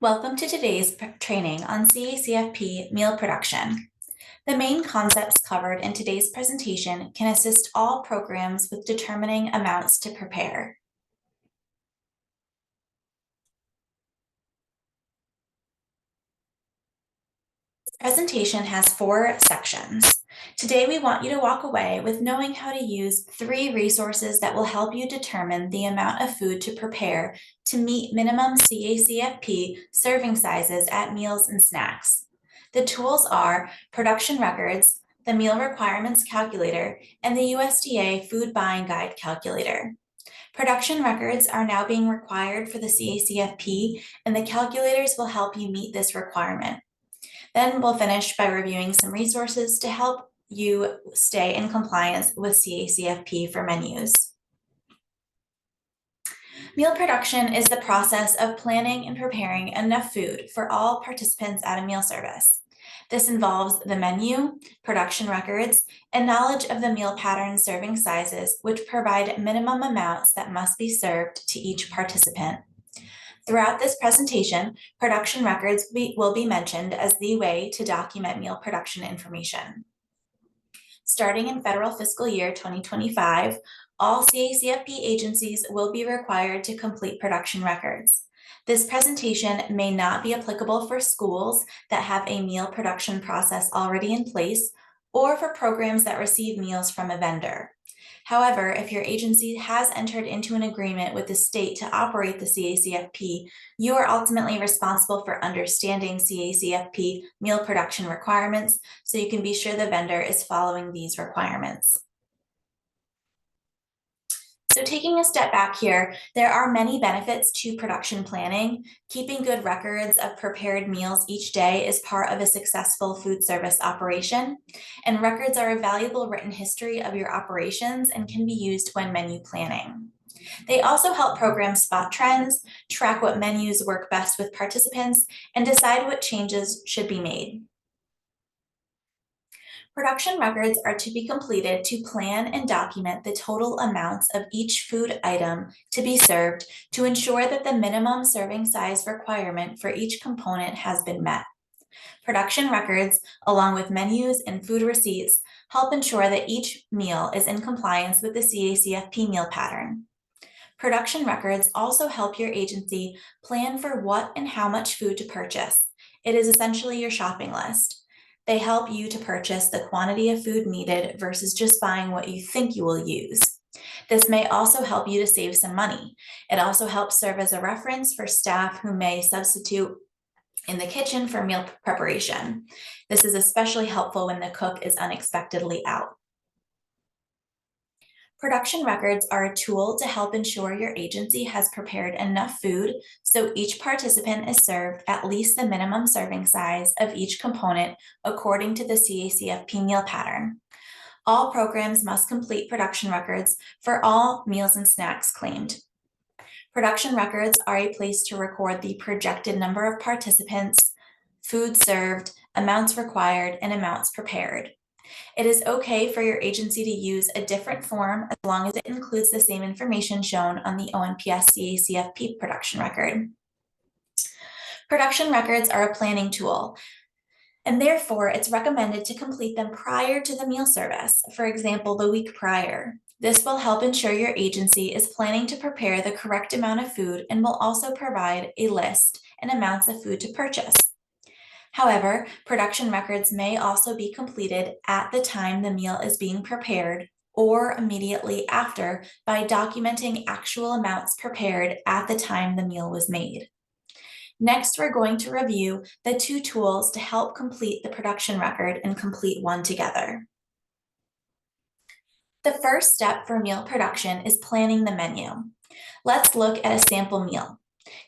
Welcome to today's training on CACFP meal production. The main concepts covered in today's presentation can assist all programs with determining amounts to prepare. This presentation has 4 sections. Today we want you to walk away with knowing how to use 3 resources that will help you determine the amount of food to prepare to meet minimum CACFP serving sizes at meals and snacks. The tools are production records, the meal requirements calculator, and the USDA food buying guide calculator. Production records are now being required for the CACFP, and the calculators will help you meet this requirement. Then we'll finish by reviewing some resources to help you stay in compliance with CACFP for menus. Meal production is the process of planning and preparing enough food for all participants at a meal service. This involves the menu, production records, and knowledge of the meal pattern serving sizes, which provide minimum amounts that must be served to each participant. Throughout this presentation, production records will be mentioned as the way to document meal production information. Starting in federal fiscal year 2025, all CACFP agencies will be required to complete production records. This presentation may not be applicable for schools that have a meal production process already in place or for programs that receive meals from a vendor. However, if your agency has entered into an agreement with the state to operate the CACFP, you are ultimately responsible for understanding CACFP meal production requirements, so you can be sure the vendor is following these requirements. So taking a step back here, there are many benefits to production planning. Keeping good records of prepared meals each day is part of a successful food service operation, and records are a valuable written history of your operations and can be used when menu planning. They also help programs spot trends, track what menus work best with participants, and decide what changes should be made. Production records are to be completed to plan and document the total amounts of each food item to be served to ensure that the minimum serving size requirement for each component has been met. Production records, along with menus and food receipts, help ensure that each meal is in compliance with the CACFP meal pattern. Production records also help your agency plan for what and how much food to purchase. It is essentially your shopping list. They help you to purchase the quantity of food needed versus just buying what you think you will use. This may also help you to save some money. It also helps serve as a reference for staff who may substitute in the kitchen for meal preparation. This is especially helpful when the cook is unexpectedly out. Production records are a tool to help ensure your agency has prepared enough food so each participant is served at least the minimum serving size of each component according to the CACFP meal pattern. All programs must complete production records for all meals and snacks claimed. Production records are a place to record the projected number of participants, food served, amounts required, and amounts prepared. It is okay for your agency to use a different form as long as it includes the same information shown on the ONPS CACFP production record. Production records are a planning tool, and therefore it's recommended to complete them prior to the meal service, for example, the week prior. This will help ensure your agency is planning to prepare the correct amount of food and will also provide a list and amounts of food to purchase. However, production records may also be completed at the time the meal is being prepared or immediately after by documenting actual amounts prepared at the time the meal was made. Next, we're going to review the 2 tools to help complete the production record and complete one together. The first step for meal production is planning the menu. Let's look at a sample meal.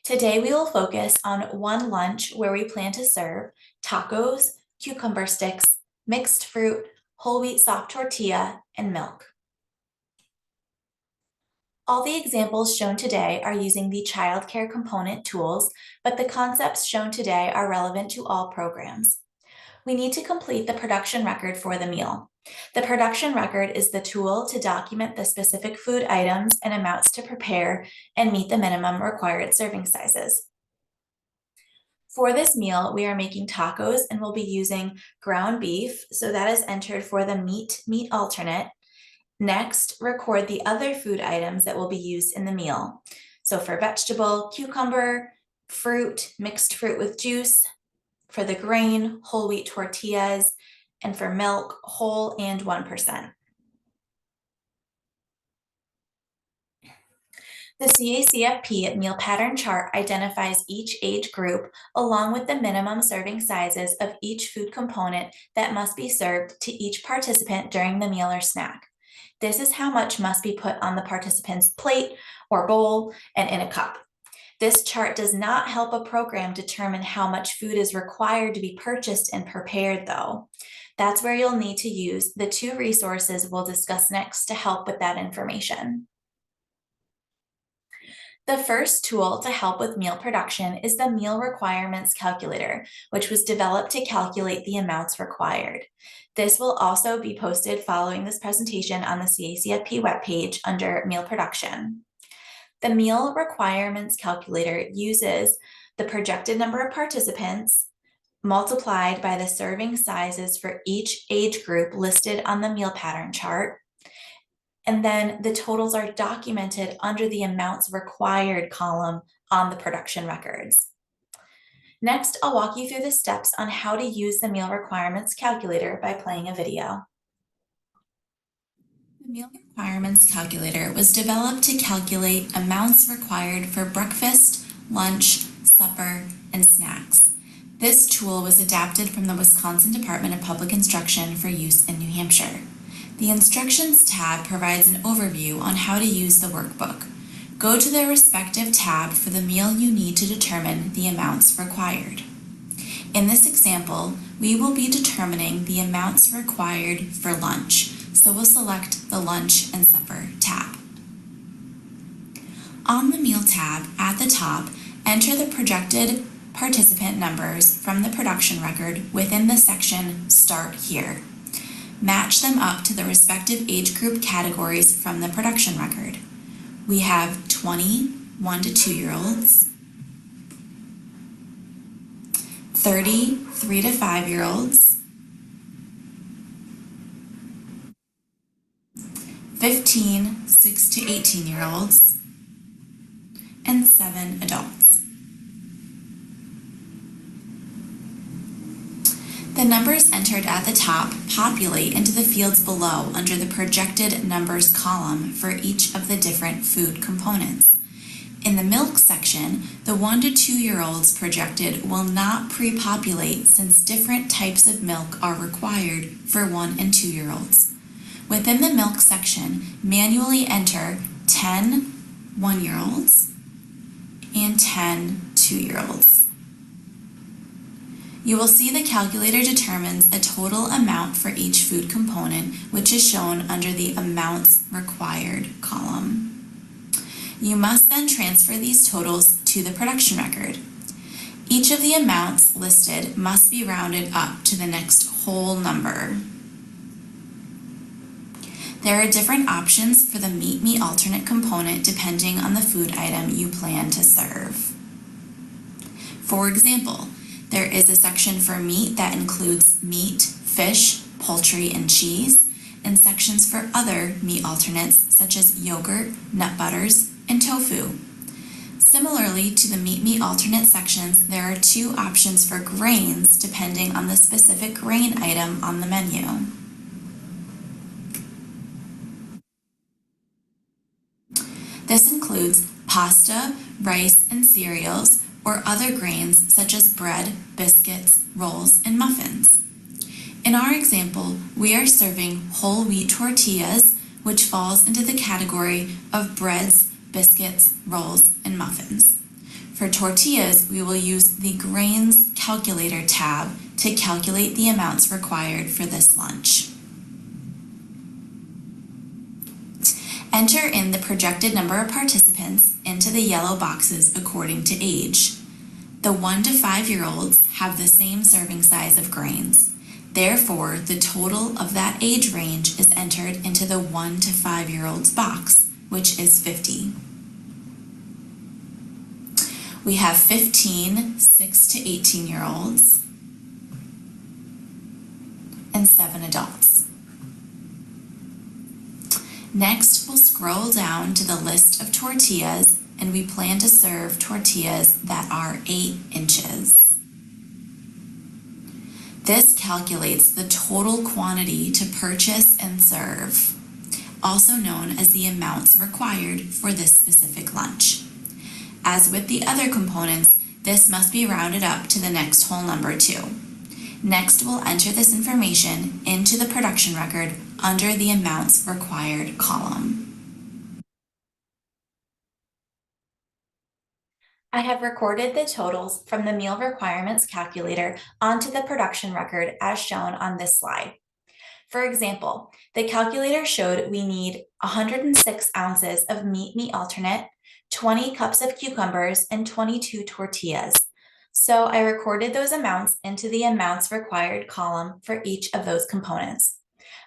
Today we will focus on one lunch where we plan to serve tacos, cucumber sticks, mixed fruit, whole wheat soft tortilla, and milk. All the examples shown today are using the childcare component tools, but the concepts shown today are relevant to all programs. We need to complete the production record for the meal. The production record is the tool to document the specific food items and amounts to prepare and meet the minimum required serving sizes. For this meal, we are making tacos and we'll be using ground beef, so that is entered for the meat alternate. Next, record the other food items that will be used in the meal. So for vegetable, cucumber, fruit, mixed fruit with juice. For the grain, whole wheat tortillas, and for milk, whole and 1%. The CACFP meal pattern chart identifies each age group along with the minimum serving sizes of each food component that must be served to each participant during the meal or snack. This is how much must be put on the participant's plate or bowl and in a cup. This chart does not help a program determine how much food is required to be purchased and prepared, though. That's where you'll need to use the two resources we'll discuss next to help with that information. The first tool to help with meal production is the Meal Requirements Calculator, which was developed to calculate the amounts required. This will also be posted following this presentation on the CACFP webpage under Meal Production. The Meal Requirements Calculator uses the projected number of participants multiplied by the serving sizes for each age group listed on the meal pattern chart. And then the totals are documented under the amounts required column on the production records. Next, I'll walk you through the steps on how to use the Meal Requirements Calculator by playing a video. The Meal Requirements Calculator was developed to calculate amounts required for breakfast, lunch, supper, and snacks. This tool was adapted from the Wisconsin Department of Public Instruction for use in New Hampshire. The Instructions tab provides an overview on how to use the workbook. Go to the respective tab for the meal you need to determine the amounts required. In this example, we will be determining the amounts required for lunch, so we'll select the Lunch and Supper tab. On the Meal tab at the top, enter the projected participant numbers from the production record within the section Start Here. Match them up to the respective age group categories from the production record. We have 20 1 to 2-year-olds, 30 3 to 5-year-olds, 15 6 to 18-year-olds, and 7 adults. The numbers entered at the top populate into the fields below under the projected numbers column for each of the different food components. In the milk section, the 1 to 2-year-olds projected will not pre-populate since different types of milk are required for 1 and 2-year-olds. Within the milk section, manually enter 10 1-year-olds and 10 2-year-olds. You will see the calculator determines a total amount for each food component, which is shown under the Amounts Required column. You must then transfer these totals to the production record. Each of the amounts listed must be rounded up to the next whole number. There are different options for the meat alternate component depending on the food item you plan to serve. For example, there is a section for meat that includes meat, fish, poultry, and cheese, and sections for other meat alternates such as yogurt, nut butters, and tofu. Similarly to the meat alternate sections, there are 2 options for grains depending on the specific grain item on the menu. This includes pasta, rice, and cereals, or other grains such as bread, biscuits, rolls, and muffins. In our example, we are serving whole wheat tortillas, which falls into the category of breads, biscuits, rolls, and muffins. For tortillas, we will use the Grains Calculator tab to calculate the amounts required for this lunch. Enter in the projected number of participants into the yellow boxes according to age. The 1 to 5-year-olds have the same serving size of grains. Therefore, the total of that age range is entered into the 1 to 5-year-olds box, which is 50. We have 15 6 to 18-year-olds and 7 adults. Next, we'll scroll down to the list of tortillas, and we plan to serve tortillas that are 8 inches. This calculates the total quantity to purchase and serve, also known as the amounts required for this specific lunch. As with the other components, this must be rounded up to the next whole number too. Next, we'll enter this information into the production record under the amounts required column. I have recorded the totals from the meal requirements calculator onto the production record as shown on this slide. For example, the calculator showed we need 106 ounces of meat alternate, 20 cups of cucumbers, and 22 tortillas. So I recorded those amounts into the amounts required column for each of those components.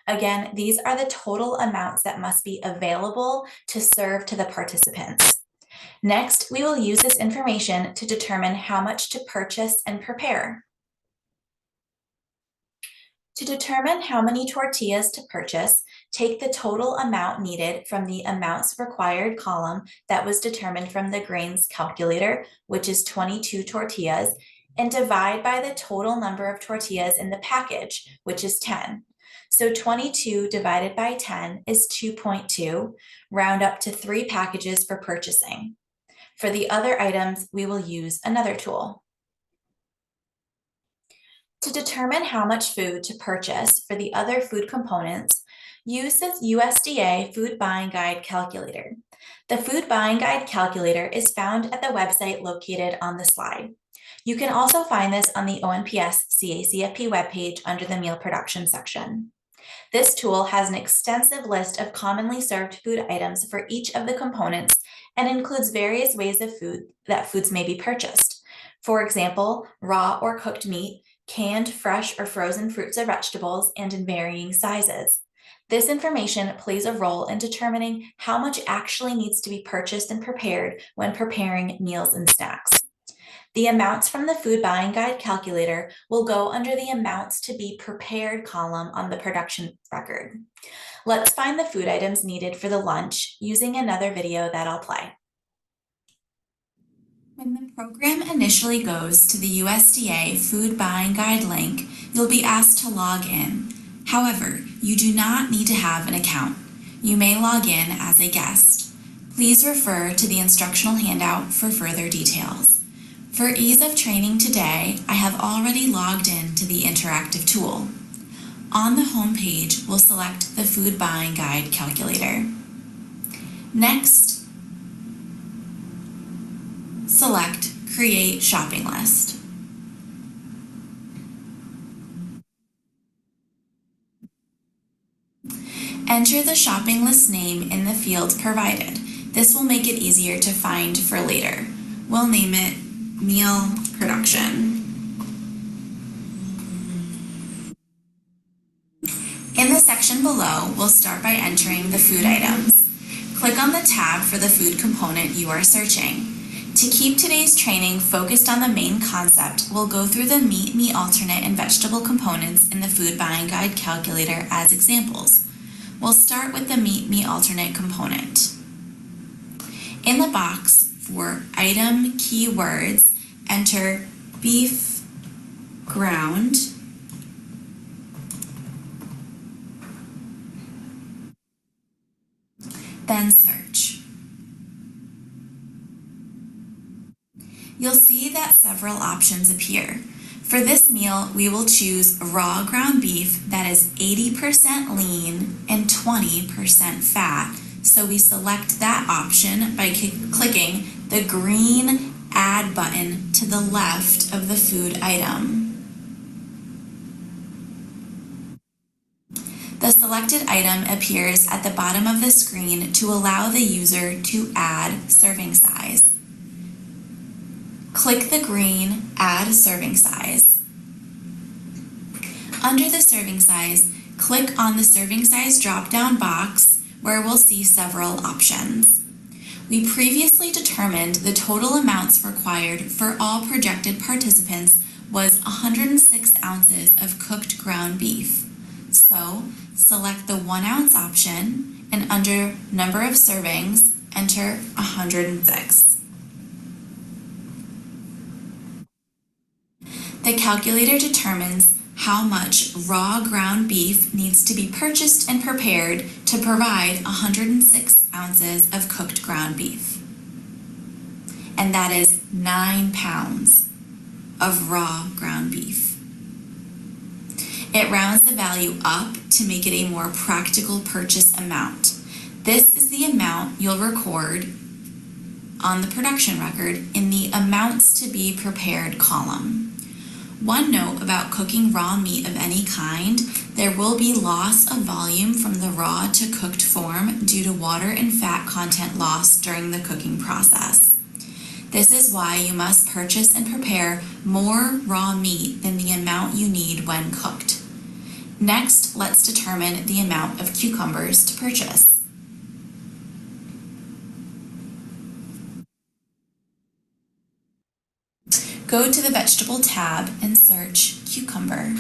Again, these are the total amounts that must be available to serve to the participants. Next, we will use this information to determine how much to purchase and prepare. To determine how many tortillas to purchase, take the total amount needed from the amounts required column that was determined from the grains calculator, which is 22 tortillas, and divide by the total number of tortillas in the package, which is 10. So 22 divided by 10 is 2.2, round up to 3 packages for purchasing. For the other items, we will use another tool. To determine how much food to purchase for the other food components, use the USDA Food Buying Guide calculator. The Food Buying Guide calculator is found at the website located on the slide. You can also find this on the ONPS CACFP webpage under the meal production section. This tool has an extensive list of commonly served food items for each of the components and includes various ways of foods may be purchased. For example, raw or cooked meat, canned, fresh, or frozen fruits or vegetables, and in varying sizes. This information plays a role in determining how much actually needs to be purchased and prepared when preparing meals and snacks. The amounts from the Food Buying Guide calculator will go under the amounts to be prepared column on the production record. Let's find the food items needed for the lunch using another video that I'll play. When the program initially goes to the USDA Food Buying Guide link, you'll be asked to log in. However, you do not need to have an account. You may log in as a guest. Please refer to the instructional handout for further details. For ease of training today, I have already logged in to the interactive tool. On the home page, we'll select the Food Buying Guide calculator. Next, select Create Shopping List. Enter the shopping list name in the field provided. This will make it easier to find for later. We'll name it Meal Production. In the section below, we'll start by entering the food items. Click on the tab for the food component you are searching. To keep today's training focused on the main concept, we'll go through the meat alternate, and vegetable components in the Food Buying Guide calculator as examples. We'll start with the meat alternate component. In the box for item keywords, enter beef ground, then search. You'll see that several options appear. For this meal, we will choose raw ground beef that is 80% lean and 20% fat. So we select that option by clicking the green Add button to the left of the food item. The selected item appears at the bottom of the screen to allow the user to add serving size. Click the green Add Serving Size. Under the serving size, click on the serving size drop-down box where we'll see several options. We previously determined the total amounts required for all projected participants was 106 ounces of cooked ground beef. So select the 1 ounce option and under number of servings, enter 106. The calculator determines how much raw ground beef needs to be purchased and prepared to provide 106 ounces of cooked ground beef. And that is 9 pounds of raw ground beef. It rounds the value up to make it a more practical purchase amount. This is the amount you'll record on the production record in the amounts to be prepared column. One note about cooking raw meat of any kind, there will be loss of volume from the raw to cooked form due to water and fat content loss during the cooking process. This is why you must purchase and prepare more raw meat than the amount you need when cooked. Next, let's determine the amount of cucumbers to purchase. Go to the Vegetable tab and search cucumber.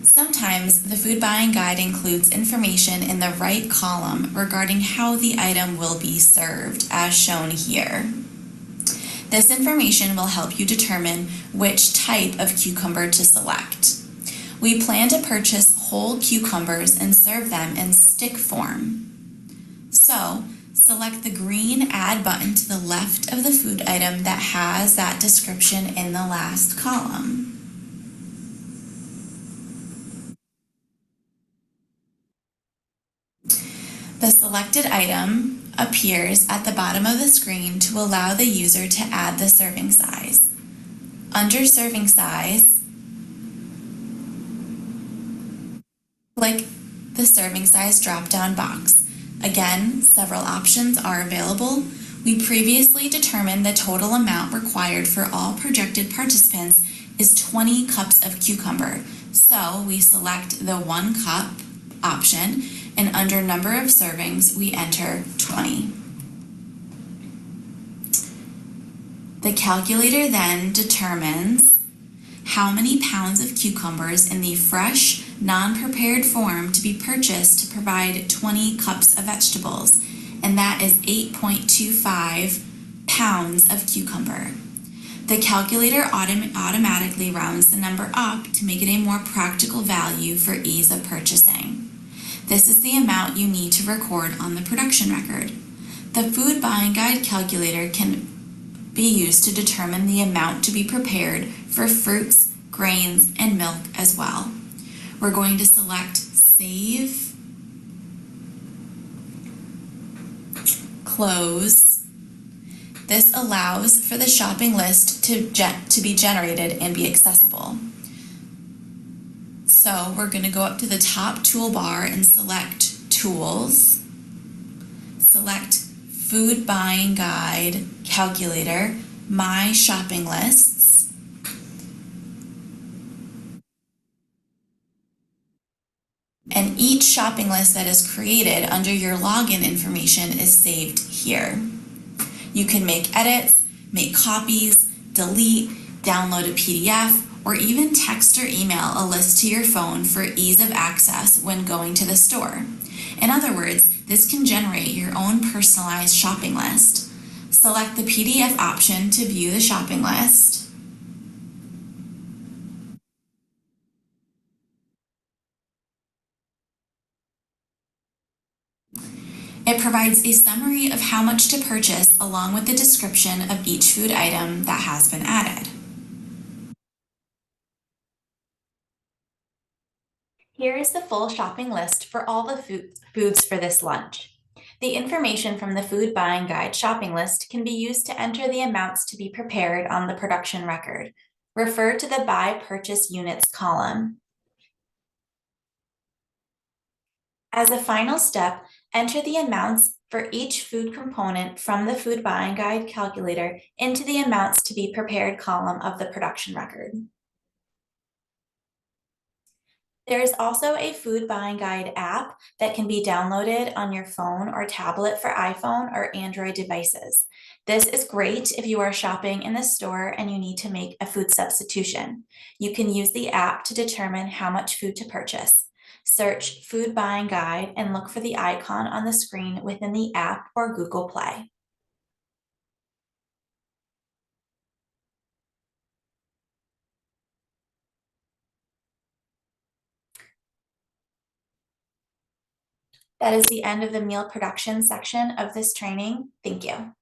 Sometimes the food buying guide includes information in the right column regarding how the item will be served, as shown here. This information will help you determine which type of cucumber to select. We plan to purchase whole cucumbers and serve them in stick form. So, select the green Add button to the left of the food item that has that description in the last column. The selected item appears at the bottom of the screen to allow the user to add the serving size. Under serving size, click the serving size drop-down box. Again, several options are available. We previously determined the total amount required for all projected participants is 20 cups of cucumber. So we select the 1 cup option and under number of servings, we enter 20. The calculator then determines how many pounds of cucumbers in the fresh, non-prepared form to be purchased to provide 20 cups of vegetables, and that is 8.25 pounds of cucumber. The calculator automatically rounds the number up to make it a more practical value for ease of purchasing. This is the amount you need to record on the production record. The food buying guide calculator can be used to determine the amount to be prepared for fruits, grains, and milk as well. We're going to select Save, Close. This allows for the shopping list to be generated and be accessible. So we're going to go up to the top toolbar and select Tools, select Food Buying Guide Calculator, My Shopping Lists, and each shopping list that is created under your login information is saved here. You can make edits, make copies, delete, download a PDF, or even text or email a list to your phone for ease of access when going to the store. In other words, this can generate your own personalized shopping list. Select the PDF option to view the shopping list. It provides a summary of how much to purchase along with the description of each food item that has been added. Here is the full shopping list for all the foods for this lunch. The information from the Food Buying Guide shopping list can be used to enter the amounts to be prepared on the production record. Refer to the By Purchase Units column. As a final step, enter the amounts for each food component from the Food Buying Guide calculator into the amounts to be prepared column of the production record. There is also a food buying guide app that can be downloaded on your phone or tablet for iPhone or Android devices. This is great if you are shopping in the store and you need to make a food substitution. You can use the app to determine how much food to purchase. Search Food Buying Guide and look for the icon on the screen within the app or Google Play. That is the end of the meal production section of this training. Thank you.